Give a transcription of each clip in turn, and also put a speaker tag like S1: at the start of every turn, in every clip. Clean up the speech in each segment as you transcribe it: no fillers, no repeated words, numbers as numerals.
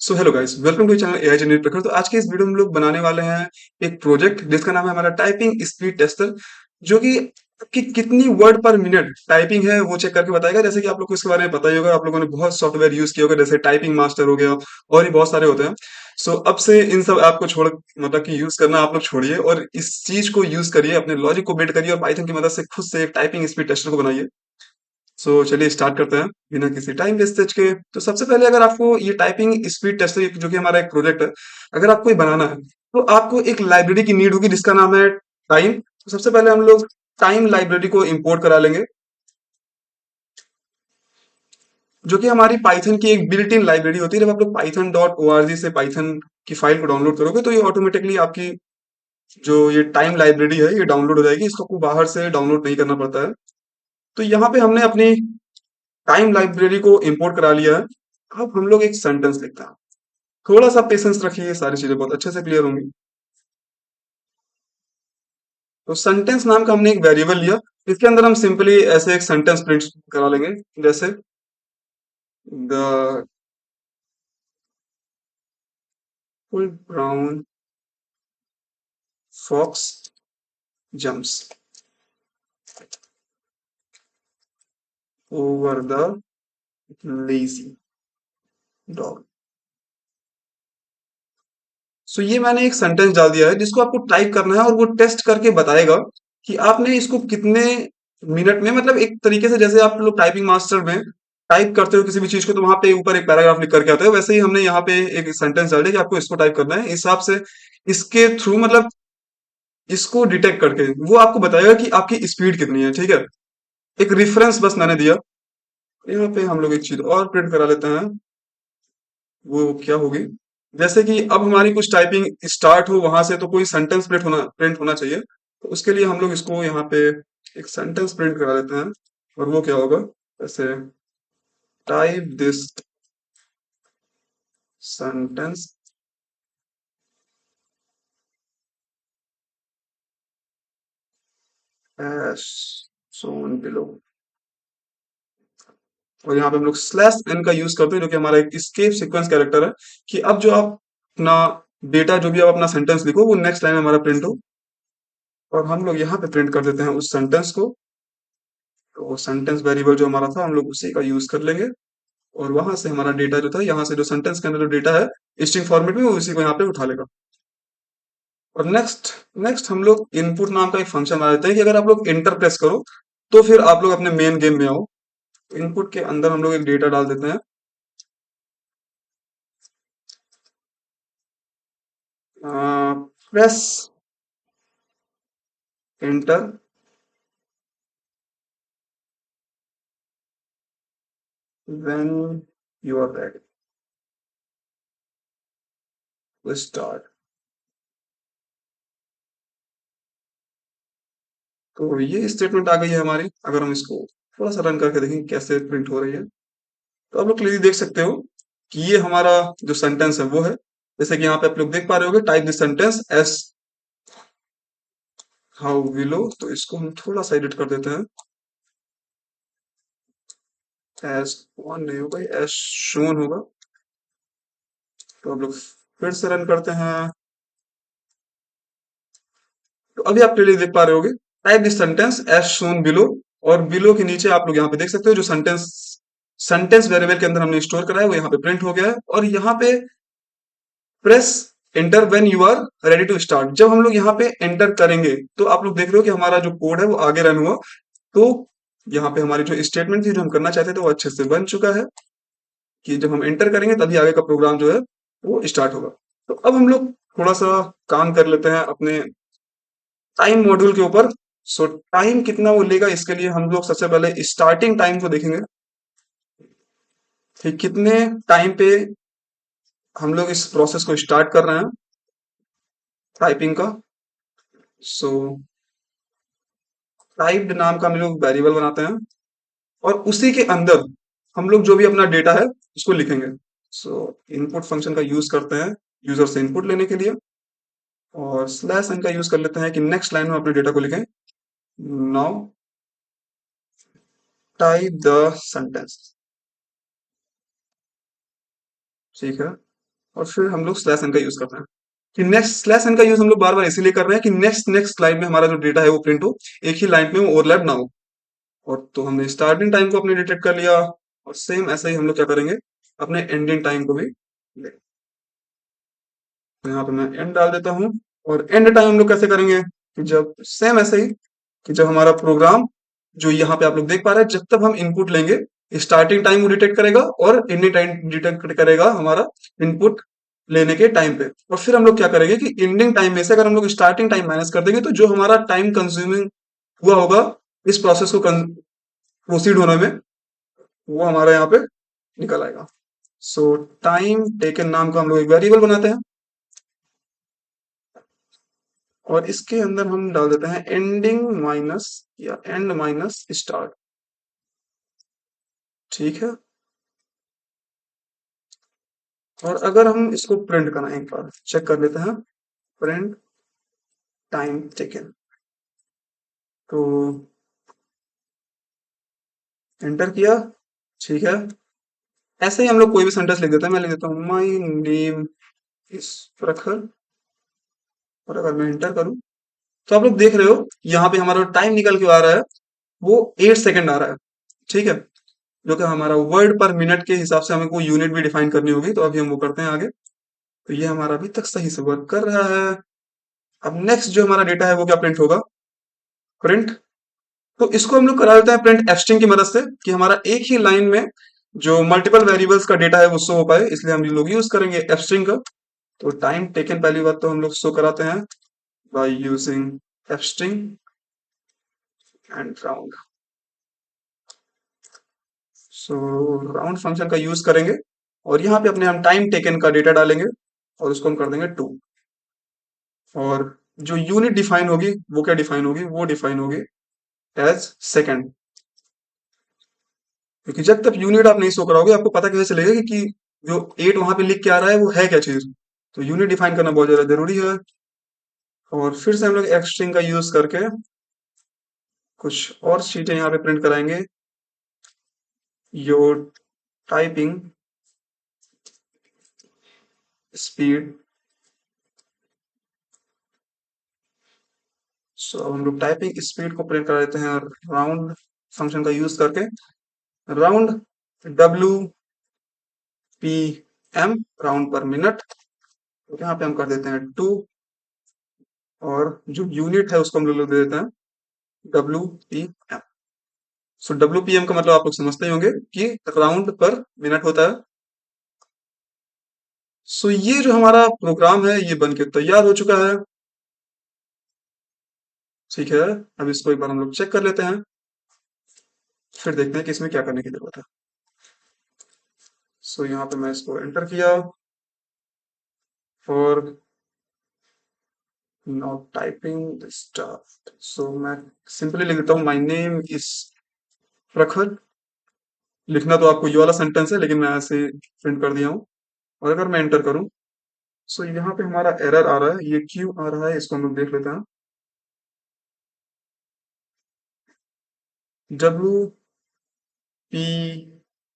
S1: So hello guys, welcome to channel AI generate Prakhar. तो आज के इस वीडियो में हम लोग बनाने वाले हैं एक प्रोजेक्ट जिसका नाम है हमारा टाइपिंग स्पीड टेस्टर, जो कि कितनी वर्ड पर मिनट टाइपिंग है वो चेक करके बताएगा। जैसे कि आप लोग को इसके बारे में पता ही होगा, आप लोगों ने बहुत सॉफ्टवेयर यूज किया होगा, जैसे टाइपिंग मास्टर हो गया और भी बहुत सारे होते हैं। सो अब से इन सब ऐप को छोड़ मतलब कि यूज करना आप लोग छोड़िए और इस चीज को यूज करिए, अपने लॉजिक को बिल्ड करिए और पाइथन की मदद से खुद से एक टाइपिंग स्पीड टेस्टर को बनाइए। चलिए स्टार्ट करते हैं बिना किसी टाइम वेस्टेज के। तो सबसे पहले अगर आपको ये टाइपिंग स्पीड टेस्टर जो कि हमारा एक प्रोजेक्ट है, अगर आपको ये बनाना है तो आपको एक लाइब्रेरी की नीड होगी जिसका नाम है टाइम। तो सबसे पहले हम लोग टाइम लाइब्रेरी को इंपोर्ट करा लेंगे, जो कि हमारी पाइथन की एक बिल्ट इन लाइब्रेरी होती है। जब आप लोग Python dot O R G से पाइथन की फाइल को डाउनलोड करोगे तो ये ऑटोमेटिकली आपकी जो ये टाइम लाइब्रेरी है ये डाउनलोड हो जाएगी। इसको आपको बाहर से डाउनलोड नहीं करना पड़ता है। तो यहाँ पे हमने अपनी टाइम लाइब्रेरी को इंपोर्ट करा लिया है। अब हम लोग एक सेंटेंस लिखते हैं। थोड़ा सा पेशेंस रखिए, सारी चीजें बहुत अच्छे से क्लियर होंगी। तो सेंटेंस नाम का हमने एक वेरिएबल लिया, इसके अंदर हम सिंपली ऐसे एक सेंटेंस प्रिंट करा लेंगे, जैसे the full brown fox jumps over the lazy dog. So ये मैंने एक सेंटेंस डाल दिया है जिसको आपको टाइप करना है और वो टेस्ट करके बताएगा कि आपने इसको कितने मिनट में, मतलब एक तरीके से जैसे आप लोग टाइपिंग मास्टर में टाइप करते हो किसी भी चीज को तो वहां पे ऊपर एक पैराग्राफ लिख करके आता है, वैसे ही हमने यहाँ पे एक सेंटेंस डाल दिया कि आपको इसको टाइप करना है। इस हिसाब से इसके थ्रू मतलब इसको डिटेक्ट करके वो आपको बताएगा कि आपकी स्पीड कितनी है। ठीक है, एक रिफरेंस बस मैंने दिया। यहाँ पे हम लोग एक चीज और प्रिंट करा लेते हैं। वो क्या होगी, जैसे कि अब हमारी कुछ टाइपिंग स्टार्ट हो वहां से तो कोई सेंटेंस प्रिंट होना चाहिए। तो उसके लिए हम लोग इसको यहाँ पे एक सेंटेंस प्रिंट करा लेते हैं। और वो क्या होगा, जैसे type this sentence as shown below। और यहाँ पे हम लोग स्लैश एन का यूज करते हैं, जो कि हमारा एक escape सीक्वेंस कैरेक्टर है, कि अब जो आप अपना डेटा जो भी आप अपना सेंटेंस लिखो वो नेक्स्ट लाइन हमारा प्रिंट हो। और हम लोग यहाँ पे प्रिंट कर देते हैं उस सेंटेंस को। तो सेंटेंस वेरिएबल जो हमारा था हम लोग उसी का यूज कर लेंगे। और वहां से हमारा डेटा जो था, यहाँ से जो सेंटेंस के अंदर जो डेटा है स्ट्रिंग फॉर्मेट में, वो उसी को यहाँ पे उठा लेगा। और नेक्स्ट नेक्स्ट हम लोग इनपुट नाम का एक फंक्शन बना देते हैं कि अगर आप लोग एंटर प्रेस करो तो फिर आप लोग अपने मेन गेम में आओ। इनपुट के अंदर हम लोग एक डेटा डाल देते हैं, press enter when you are ready to start. तो ये स्टेटमेंट आ गई है हमारी। अगर हम इसको थोड़ा सा रन करके देखें कैसे प्रिंट हो रही है, तो आप लोग क्लियरली देख सकते हो कि ये हमारा जो सेंटेंस है वो है। जैसे कि यहाँ पे आप लोग देख पा रहे होगे, type this sentence S how willow. तो इसको हम थोड़ा सा एडिट कर देते हैं, एस वन नहीं होगा, एस शोन होगा। तो आप लोग फिर से रन करते हैं। तो अभी आप क्लियरली देख पा रहे होगे, type this sentence as shown below. और बिलो के नीचे आप लोग यहाँ पे देख सकते हो जो सेंटेंस सेंटेंस वेरिएबल के अंदर हमने स्टोर करा है वो यहाँ पे प्रिंट हो गया है। और यहाँ पे press enter when you are ready to start, जब हम लोग यहाँ पे एंटर करेंगे तो आप लोग देख रहे हो कि हमारा जो कोड है वो आगे रन हुआ। तो यहाँ पे हमारी जो स्टेटमेंट थी जो हम करना चाहते थे वो अच्छे से बन चुका है, कि जब हम एंटर करेंगे तभी आगे का प्रोग्राम जो है वो स्टार्ट होगा। तो अब हम लोग थोड़ा सा काम कर लेते हैं अपने टाइम मॉड्यूल के ऊपर। टाइम कितना वो लेगा, इसके लिए हम लोग सबसे पहले स्टार्टिंग टाइम को देखेंगे कि कितने टाइम पे हम लोग इस प्रोसेस को स्टार्ट कर रहे हैं टाइपिंग का। सो टाइप्ड नाम का हम लोग वेरिएबल बनाते हैं और उसी के अंदर हम लोग जो भी अपना डेटा है उसको लिखेंगे। सो इनपुट फंक्शन का यूज करते हैं यूजर से इनपुट लेने के लिए। और स्लैश एन का यूज कर लेते हैं कि नेक्स्ट लाइन में अपने डेटा को लिखें। Now type the sentence. ठीक है, और फिर हम लोग स्लैश एन का यूज करते हैं कि नेक्स्ट स्लैश एन का यूज हम लोग बार बार इसीलिए कर रहे हैं कि नेक्स्ट नेक्स्ट लाइन में हमारा जो डेटा है वो प्रिंट हो, एक ही लाइन में वो ओवरलैप ना हो। और तो हमने स्टार्टिंग टाइम को अपने डिटेक्ट कर लिया, और सेम ऐसा ही हम लोग क्या करेंगे, अपने एंडिंग टाइम को भी तो यहाँ पे मैं एंड डाल देता हूँ। और एंड टाइम हम लोग कैसे करेंगे कि जब सेम ऐसे ही कि जब हमारा प्रोग्राम जो यहाँ पे आप लोग देख पा रहे हैं, जब तक हम इनपुट लेंगे स्टार्टिंग टाइम वो डिटेक्ट करेगा और एंडिंग टाइम डिटेक्ट करेगा हमारा इनपुट लेने के टाइम पे। और फिर हम लोग क्या करेंगे कि एंडिंग टाइम में से अगर हम लोग स्टार्टिंग टाइम माइनस कर देंगे तो जो हमारा टाइम कंज्यूमिंग हुआ होगा इस प्रोसेस को प्रोसीड होने में, वो हमारा यहाँ पे निकल आएगा। सो टाइम टेकन नाम का हम लोग एक वेरिएबल बनाते हैं और इसके अंदर हम डाल देते हैं एंडिंग माइनस या एंड माइनस स्टार्ट। ठीक है, और अगर हम इसको प्रिंट करना है, एक बार चेक कर लेते हैं, प्रिंट टाइम टेकन, तो एंटर किया। ठीक है, ऐसे ही हम लोग कोई भी सेंटेंस लिख देते हैं। मैं लिख देता हूँ माई नेम इज प्रखर, और अगर मैं एंटर करूं तो आप लोग देख रहे हो यहाँ पे हमारा टाइम निकल के आ रहा है वो 8 सेकंड आ रहा है। ठीक है, जो कि हमारा वर्ड पर मिनट के हिसाब से हमें कोई यूनिट भी डिफाइन करनी होगी, तो अभी हम वो करते हैं आगे। तो ये हमारा अभी तक सही से वर्क कर रहा है। अब नेक्स्ट जो हमारा डेटा है वो क्या प्रिंट होगा, प्रिंट। तो इसको हम लोग करा देते हैं प्रिंट एफ स्ट्रिंग की मदद से कि हमारा एक ही लाइन में जो मल्टीपल वेरिएबल्स का डेटा है वो शो हो पाए, इसलिए हम लोग यूज करेंगे एफ स्ट्रिंग का। तो टाइम टेकन पहली बात तो हम लोग शो कराते हैं by using F string and round. So round function का यूज करेंगे और यहाँ पे अपने हम टाइम टेकन का डेटा डालेंगे और उसको हम कर देंगे 2। और जो यूनिट डिफाइन होगी वो क्या डिफाइन होगी, वो डिफाइन होगी एज सेकंड। क्योंकि जब तक यूनिट आप नहीं शो कराओगे आपको पता कैसे चलेगा कि जो 8 वहां पे लिख के आ रहा है वो है क्या चीज। तो यूनिट डिफाइन करना बहुत ज्यादा जरूरी है। और फिर से हम लोग एक्सट्रिंग का यूज करके कुछ और चीजें यहाँ पे प्रिंट कराएंगे। Your typing speed. सो अब हम लोग टाइपिंग स्पीड को प्रिंट करा देते हैं राउंड फंक्शन का यूज करके। Round W P M, round per minute. तो यहाँ पे हम कर देते हैं 2, और जो यूनिट है उसको हम लोग दे देते हैं W P M. So W P M का मतलब आप लोग समझते ही होंगे कि राउंड पर मिनट होता है। सो ये जो हमारा प्रोग्राम है ये बन के तैयार हो चुका है। ठीक है, अब इसको एक बार हम लोग चेक कर लेते हैं, फिर देखते हैं कि इसमें क्या करने की जरूरत है। सो यहाँ पे मैं इसको एंटर किया और नाउ टाइपिंग द स्टफ। सो मैं सिंपली लिख देता हूँ माय नेम इज प्रखर। लिखना तो आपको ये वाला सेंटेंस है लेकिन मैं ऐसे प्रिंट कर दिया हूँ। और अगर मैं एंटर करूं सो यहाँ पे हमारा एरर आ रहा है, ये क्यों आ रहा है इसको हम लोग देख लेते हैं। W P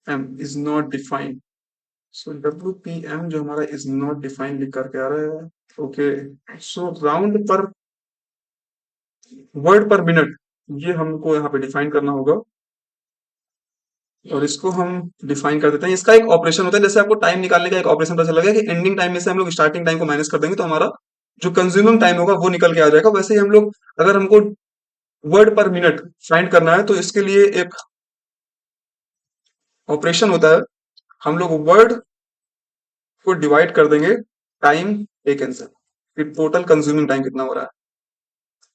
S1: M is not defined. So W P M जो हमारा इज नॉट डिफाइंड लिख करके आ रहा है। ओके, सो राउंड पर वर्ड पर मिनट ये हमको यहाँ पे डिफाइन करना होगा, और इसको हम डिफाइन कर देते हैं। इसका एक ऑपरेशन होता है, जैसे आपको टाइम निकालने का एक ऑपरेशन पता चला गया कि एंडिंग टाइम में से हम लोग स्टार्टिंग टाइम को माइनस कर देंगे तो हमारा जो कंज्यूमिंग टाइम होगा वो निकल के आ जाएगा। वैसे ही हम लोग अगर हमको वर्ड पर मिनट फाइंड करना है तो इसके लिए एक ऑपरेशन होता है। हम लोग वर्ड को डिवाइड कर देंगे टाइम टेकन से कि टोटल कंज्यूमिंग टाइम कितना हो रहा है।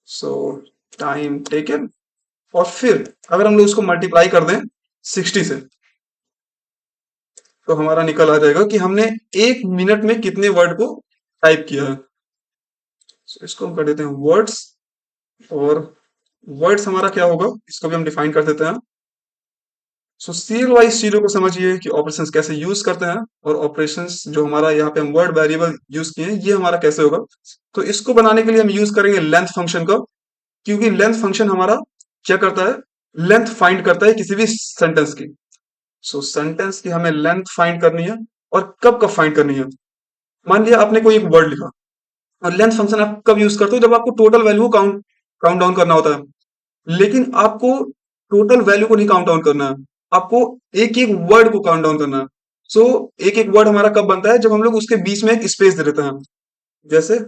S1: सो टाइम टेकन, और फिर अगर हम लोग उसको मल्टीप्लाई कर दें 60 से तो हमारा निकल आ जाएगा कि हमने 1 मिनट में कितने वर्ड को टाइप किया है। So, इसको हम कर देते हैं वर्ड्स, और वर्ड्स हमारा क्या होगा इसको भी हम डिफाइन कर देते हैं। सो सीरियल वाइज चीजों को समझिए कि ऑपरेशंस कैसे यूज करते हैं, और ऑपरेशंस जो हमारा यहाँ पे हम वर्ड वेरिएबल यूज किए हैं ये हमारा कैसे होगा। तो इसको बनाने के लिए हम यूज करेंगे लेंथ फंक्शन का, क्योंकि लेंथ फंक्शन हमारा क्या करता है, लेंथ फाइंड करता है किसी भी सेंटेंस की। सो सेंटेंस की हमें लेंथ फाइंड करनी है, और कब कब फाइंड करनी है, मान लिया आपने कोई एक वर्ड लिखा, और लेंथ फंक्शन आप कब यूज करते हो, जब आपको total value count count down करना होता है। लेकिन आपको टोटल वैल्यू को नहीं काउंट डाउन करना है, आपको एक एक वर्ड को काउंट डाउन करना है। सो एक एक वर्ड हमारा कब बनता है, जब हम लोग उसके बीच में एक स्पेस दे देते हैं। जैसे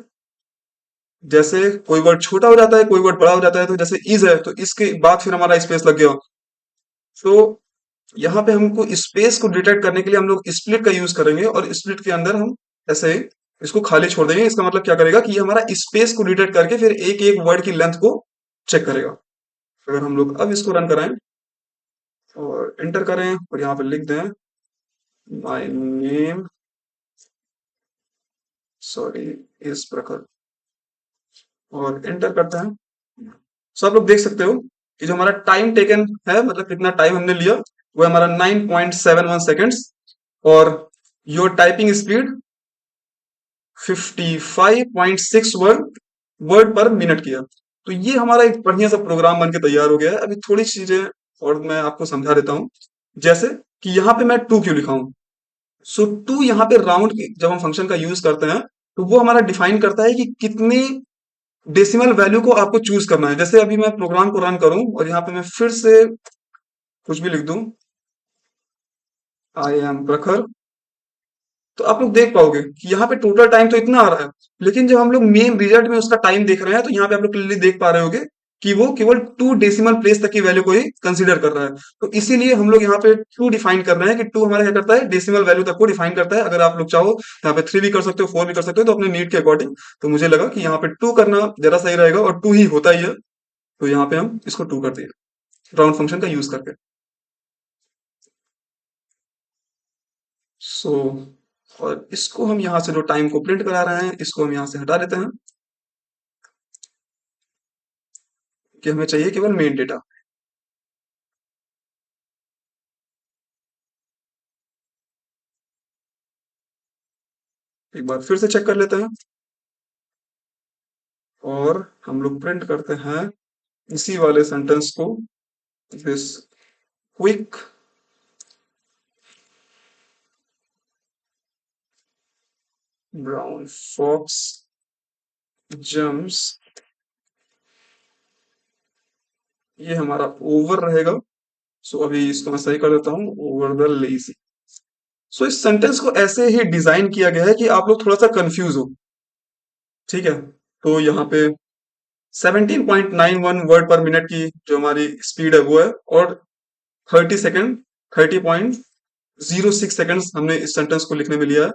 S1: जैसे कोई वर्ड छोटा हो जाता है, कोई वर्ड बड़ा हो जाता है, तो जैसे इज है तो इसके बाद फिर हमारा स्पेस लग गया। तो यहाँ पे हमको स्पेस को डिटेक्ट करने के लिए हम लोग स्प्लिट का यूज करेंगे, और स्प्लिट के अंदर हम ऐसे इसको खाली छोड़ देंगे। इसका मतलब क्या करेगा कि ये हमारा स्पेस को डिटेक्ट करके फिर एक एक वर्ड की लेंथ को चेक करेगा। अगर हम लोग अब इसको रन कराएं और एंटर करें और यहाँ पे लिख दें माय नेम, सॉरी, इस प्रकार, और एंटर करते हैं। सो आप लोग देख सकते हो कि जो हमारा टाइम टेकन है, मतलब कितना टाइम हमने लिया, वो है हमारा 9.71 सेकेंड्स, और your typing speed 55.6 word word पर मिनट किया। तो ये हमारा एक बढ़िया सा प्रोग्राम बन के तैयार हो गया है। अभी थोड़ी चीजें और मैं आपको समझा देता हूँ। जैसे कि यहाँ पे मैं टू क्यों लिखा हूँ। सो टू यहाँ पे राउंड, जब हम फंक्शन का यूज करते हैं तो वो हमारा डिफाइन करता है कि कितनी डेसिमल वैल्यू को आपको चूज करना है। जैसे अभी मैं प्रोग्राम को रन करूं और यहाँ पे मैं फिर से कुछ भी लिख दूं, आई एम प्रखर, तो आप लोग देख पाओगे कि यहाँ पे टोटल टाइम तो इतना आ रहा है, लेकिन जब हम लोग मेन रिजल्ट में उसका टाइम देख रहे हैं तो यहाँ पे आप लोग क्लियरली देख पा रहे होगे कि वो केवल टू डेसिमल प्लेस तक की वैल्यू को ही कंसीडर कर रहा है। तो इसीलिए हम लोग यहाँ पे टू डिफाइन कर रहे हैं कि टू हमारा क्या करता है, डेसिमल वैल्यू तक को डिफाइन करता है। अगर आप लोग चाहो यहाँ पे थ्री भी कर सकते हो, फोर भी कर सकते हो, तो अपने नीड के अकॉर्डिंग। तो मुझे लगा कि यहाँ पे टू करना ज्यादा सही रहेगा, और टू ही होता ही है, तो यहाँ पे हम इसको टू कर दिए राउंड फंक्शन का यूज करके। सो और इसको हम यहाँ से जो टाइम को प्रिंट करा रहे हैं, इसको हम यहाँ से हटा देते हैं कि हमें चाहिए केवल मेन डेटा। एक बार फिर से चेक कर लेते हैं और हम लोग प्रिंट करते हैं इसी वाले सेंटेंस को, this quick brown fox jumps, ये हमारा ओवर रहेगा। सो अभी इसको मैं सही कर देता हूँ, ओवर द लेजी। सो इस सेंटेंस को ऐसे ही डिजाइन किया गया है कि आप लोग थोड़ा सा कंफ्यूज हो। ठीक है, तो यहाँ पे 17.91 वर्ड पर मिनट की जो हमारी स्पीड है वो है, और 30 सेकेंड, 30.06 सेकेंड्स हमने इस सेंटेंस को लिखने में लिया है।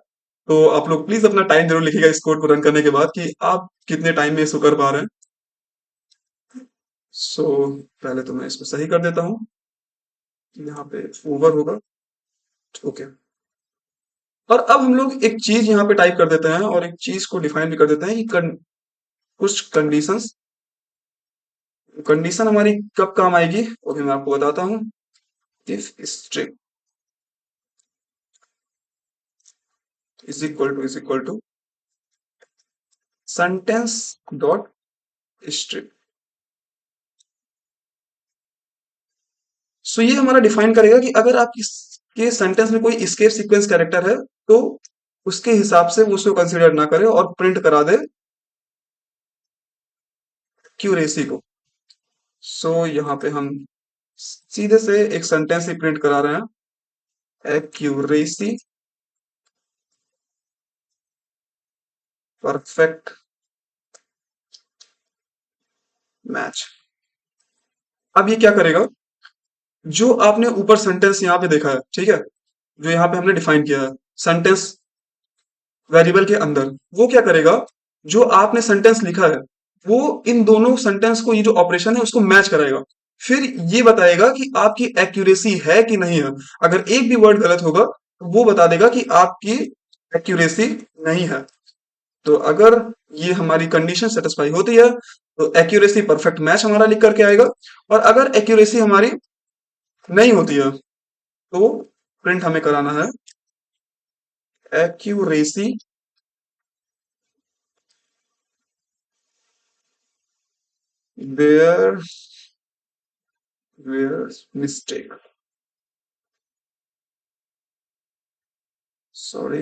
S1: तो आप लोग प्लीज अपना टाइम जरूर लिखिएगा इस कोड को रन करने के बाद कि आप कितने टाइम में इसको कर पा रहे हैं। सो पहले तो मैं इसको सही कर देता हूँ, यहाँ पे ओवर होगा। ओके, और अब हम लोग एक चीज यहाँ पे टाइप कर देते हैं और एक चीज को डिफाइन भी कर देते हैं कि कुछ कंडीशंस, कंडीशन हमारी कब काम आएगी वो भी मैं आपको बताता हूँ। If string is equal to sentence dot string. So ये हमारा डिफाइन करेगा कि अगर आप इसके सेंटेंस में कोई एस्केप सीक्वेंस कैरेक्टर है तो उसके हिसाब से वो उसको कंसीडर ना करे और प्रिंट करा दे क्यूरेसी को। सो यहाँ पे हम सीधे से एक सेंटेंस ही प्रिंट करा रहे हैं, एक्यूरेसी परफेक्ट मैच। अब ये क्या करेगा, जो आपने ऊपर सेंटेंस यहाँ पे देखा है, ठीक है, जो यहाँ पे हमने डिफाइन किया है सेंटेंस वेरिएबल के अंदर, वो क्या करेगा, जो आपने सेंटेंस लिखा है वो इन दोनों सेंटेंस को, ये जो ऑपरेशन है उसको मैच कराएगा। फिर ये बताएगा कि आपकी एक्यूरेसी है कि नहीं है। अगर एक भी वर्ड गलत होगा तो वो बता देगा कि आपकी एक्यूरेसी नहीं है। तो अगर ये हमारी कंडीशन सेटिस्फाई होती है तो एक्यूरेसी परफेक्ट मैच हमारा लिख करके आएगा, और अगर एक्यूरेसी हमारी नहीं होती है तो प्रिंट हमें कराना है accuracy where where mistake, sorry,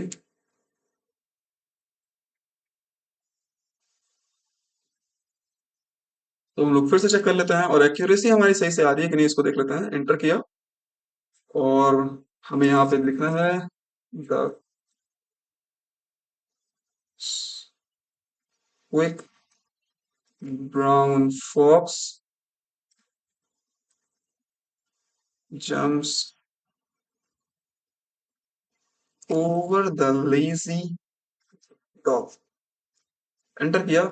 S1: तो हम लोग फिर से चेक कर लेते हैं और एक्यूरेसी हमारी सही से आ रही है कि नहीं इसको देख लेते हैं। एंटर किया और हमें यहाँ पे लिखना है the quick brown fox jumps over the lazy dog. Enter किया।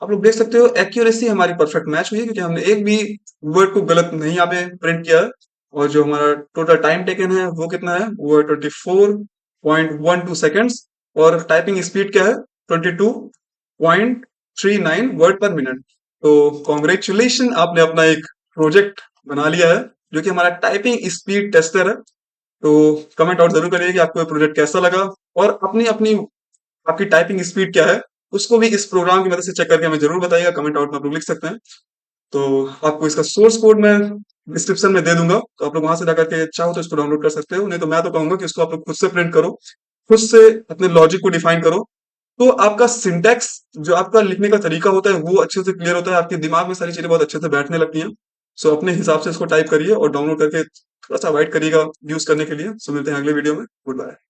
S1: आप लोग देख सकते हो एक्यूरेसी हमारी परफेक्ट मैच हुई है क्योंकि हमने एक भी वर्ड को गलत नहीं यहाँ पे प्रिंट किया है। और जो हमारा टोटल टाइम टेकन है वो कितना है, वो है 24.12 सेकेंड्स। और टाइपिंग स्पीड क्या है, 22.39 वर्ड पर मिनट। तो कॉन्ग्रेचुलेशन, आपने अपना एक प्रोजेक्ट बना लिया है जो कि हमारा टाइपिंग स्पीड टेस्टर है। तो कमेंट आउट जरूर करिए कि आपको ये प्रोजेक्ट कैसा लगा और अपनी अपनी आपकी टाइपिंग स्पीड क्या है उसको भी इस प्रोग्राम की मदद से चेक करके हमें जरूर बताइएगा। कमेंट आउट में आप लोग लिख सकते हैं। तो आपको इसका सोर्स कोड मैं डिस्क्रिप्शन में दे दूंगा, तो आप लोग वहां से जाकर के चाहो तो इसको डाउनलोड कर सकते हो, नहीं तो मैं तो कहूंगा कि इसको आप लोग खुद से प्रिंट करो, खुद से अपने लॉजिक को डिफाइन करो। तो आपका सिंटेक्स, जो आपका लिखने का तरीका होता है वो अच्छे से क्लियर होता है, आपके दिमाग में सारी चीजें बहुत अच्छे से बैठने लगती हैं। सो अपने हिसाब से इसको टाइप करिए और डाउनलोड करके थोड़ा सा अवॉइड करिएगा यूज करने के लिए। सो मिलते हैं अगले वीडियो में। Good bye.